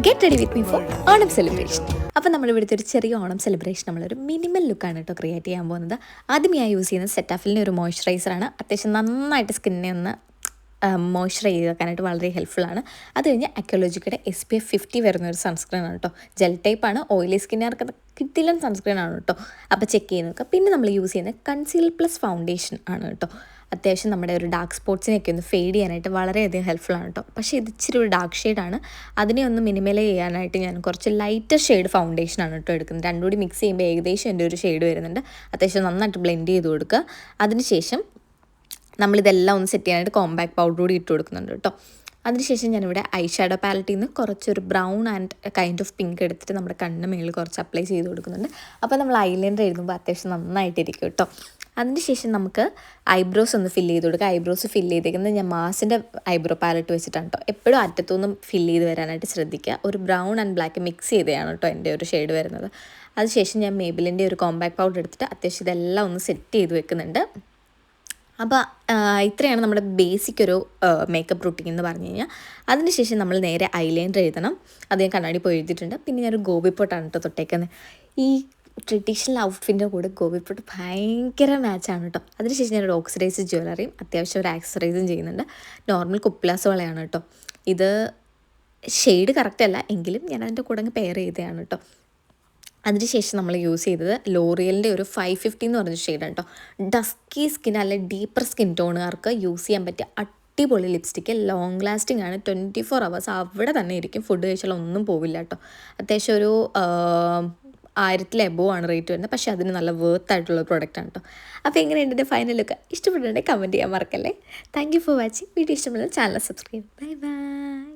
Get ready with me for Onam celebration. അപ്പോൾ നമ്മൾ ഇവിടുത്തെ ഒരു ചെറിയ ഓണം സെലിബ്രേഷൻ നമ്മളൊരു മിനിമൽ ലുക്കാണ് കേട്ടോ ക്രിയേറ്റ് ചെയ്യാൻ പോകുന്നത്. ആദ്യം ഞാൻ യൂസ് ചെയ്യുന്നത് സെറ്റാഫിലിൻ്റെ ഒരു മോയ്സ്ചറൈസറാണ്. അത്യാവശ്യം നന്നായിട്ട് സ്കിന്നിനെ ഒന്ന് മോയ്സ്ചറൈസ് ചെയ്ത് വെക്കാനായിട്ട് വളരെ ഹെൽപ്ഫുള്ളാണ്. അത് കഴിഞ്ഞ് അക്യോളജിക്കയുടെ SPF 50 വരുന്ന ഒരു സൺസ്ക്രീനാണ് കേട്ടോ. ജെൽ ടൈപ്പാണ്. ഓയിലി സ്കിന്നുകാർക്ക് കിട്ടില്ല സൺസ്ക്രീനാണ് കേട്ടോ. അപ്പോൾ ചെക്ക് ചെയ്ത് നോക്കുക. പിന്നെ നമ്മൾ യൂസ് ചെയ്യുന്നത് കൺസീൽ പ്ലസ് ഫൗണ്ടേഷൻ ആണ് കേട്ടോ. അത്യാവശ്യം നമ്മുടെ ഒരു ഡാർക്ക് സ്പോട്ട്സിനെയൊക്കെ ഒന്ന് ഫെയ്ഡ് ചെയ്യാനായിട്ട് വളരെയധികം ഹെൽപ്ഫുള്ളാണ് കേട്ടോ. പക്ഷേ ഇത് ഇച്ചിരി ഒരു ഡാർക്ക് ഷെയ്ഡാണ്. അതിനെ ഒന്ന് മിനിമലൈ ചെയ്യാനായിട്ട് ഞാൻ കുറച്ച് ലൈറ്റർ ഷെയ്ഡ് ഫൗണ്ടേഷനാണ് കേട്ടോ എടുക്കുന്നത്. രണ്ടും കൂടി മിക്സ് ചെയ്യുമ്പോൾ ഏകദേശം എൻ്റെ ഒരു ഷെയ്ഡ് വരുന്നുണ്ട്. അത്യാവശ്യം നന്നായിട്ട് ബ്ലെൻഡ് ചെയ്ത് കൊടുക്കുക. അതിനുശേഷം നമ്മളിതെല്ലാം ഒന്ന് സെറ്റ് ചെയ്യാനായിട്ട് കോമ്പാക്ട് പൗഡർ കൂടി ഇട്ട് കൊടുക്കുന്നുണ്ട് കേട്ടോ. അതിനുശേഷം ഞാനിവിടെ ഐ ഷാഡോ പാലറ്റിൽ നിന്ന് കുറച്ചൊരു brown and kind of pink എടുത്തിട്ട് നമ്മുടെ കണ്ണിന് മേളിൽ കുറച്ച് അപ്ലൈ ചെയ്ത് കൊടുക്കുന്നുണ്ട്. അപ്പോൾ നമ്മൾ ഐലൈനർ എഴുതുമ്പോൾ അത്യാവശ്യം നന്നായിട്ടിരിക്കും കേട്ടോ. അതിനുശേഷം നമുക്ക് ഐബ്രോസ് ഒന്ന് ഫില്ല് ചെയ്ത് കൊടുക്കുക. ഐബ്രോസ് ഫില്ല് ചെയ്തേക്കുന്നത് ഞാൻ മാസിൻ്റെ ഐബ്രോ പാലറ്റ് വെച്ചിട്ടാണ് കേട്ടോ. എപ്പോഴും അറ്റത്തുനിന്നും ഫില്ല് ചെയ്ത് വരാനായിട്ട് ശ്രദ്ധിക്കുക. ഒരു ബ്രൗൺ ആൻഡ് ബ്ലാക്ക് മിക്സ് ചെയ്തതാണ് കേട്ടോ എൻ്റെ ഒരു ഷെയ്ഡ് വരുന്നത്. അതിനുശേഷം ഞാൻ മേബിലിൻ്റെ ഒരു കോമ്പാക്ട് പൗഡർ എടുത്തിട്ട് അത്യാവശ്യം ഇതെല്ലാം ഒന്ന് സെറ്റ് ചെയ്ത് വെക്കുന്നുണ്ട്. അപ്പോൾ ഇത്രയാണ് നമ്മുടെ ബേസിക് ഒരു മേക്കപ്പ് റൂട്ടീൻ എന്ന് പറഞ്ഞു കഴിഞ്ഞാൽ. അതിനുശേഷം നമ്മൾ നേരെ ഐലൈനർ എഴുതണം. അത് ഞാൻ കണ്ണാടി പോയി എഴുതിയിട്ടുണ്ട്. പിന്നെ ഞാനൊരു ഗോപിപ്പൊട്ടാണ് കേട്ടോ തൊട്ടേക്കുന്നത്. ഈ ട്രഡീഷണൽ ഔട്ട്ഫിറ്റിൻ്റെ കൂടെ ഗോപിപ്പൊട്ട് ഭയങ്കര മാച്ചാണ് കേട്ടോ. അതിനുശേഷം ഞാനൊരു ഓക്സിഡൈസ് ജ്വല്ലറിയും അത്യാവശ്യം ഒരു ആക്സസറൈസും ചെയ്യുന്നുണ്ട്. നോർമൽ കുപ്ലാസ് വളയാണ് കേട്ടോ. ഇത് ഷെയ്ഡ് കറക്റ്റ് അല്ല എങ്കിലും ഞാൻ അതിൻ്റെ കൂടെ അങ്ങ് പെയർ ചെയ്തതാണ് കേട്ടോ. അതിനുശേഷം നമ്മൾ യൂസ് ചെയ്തത് ലോറിയലിൻ്റെ ഒരു 550 എന്ന് പറഞ്ഞ ഷെയ്ഡാണ് കേട്ടോ. ഡസ്കി സ്കിൻ അല്ലെ ഡീപ്പർ സ്കിൻ ടോണുകാർക്ക് യൂസ് ചെയ്യാൻ പറ്റിയ അടിപൊളി ലിപ്സ്റ്റിക്ക്. ലോങ് ലാസ്റ്റിംഗ് ആണ്. 24 hours അവിടെ തന്നെ ഇരിക്കും. ഫുഡ് കഴിച്ചാൽ ഒന്നും പോവില്ല കേട്ടോ. അത്യാവശ്യം ഒരു 1000 എബോവ് ആണ് റേറ്റ് വരുന്നത്. പക്ഷേ അതിന് നല്ല വേർത്ത് ആയിട്ടുള്ള പ്രോഡക്റ്റാണ് കേട്ടോ. അപ്പോൾ എങ്ങനെയുണ്ട് എൻ്റെ ഫൈനൽ ലുക്ക്? ഇഷ്ടപ്പെട്ടിട്ടുണ്ടെങ്കിൽ കമൻറ്റ് ചെയ്യാൻ മറക്കല്ലേ. Thank you for watching. Video ഇഷ്ടപ്പെടുന്ന ചാനൽ സബ്സ്ക്രൈബ്. Bye bye.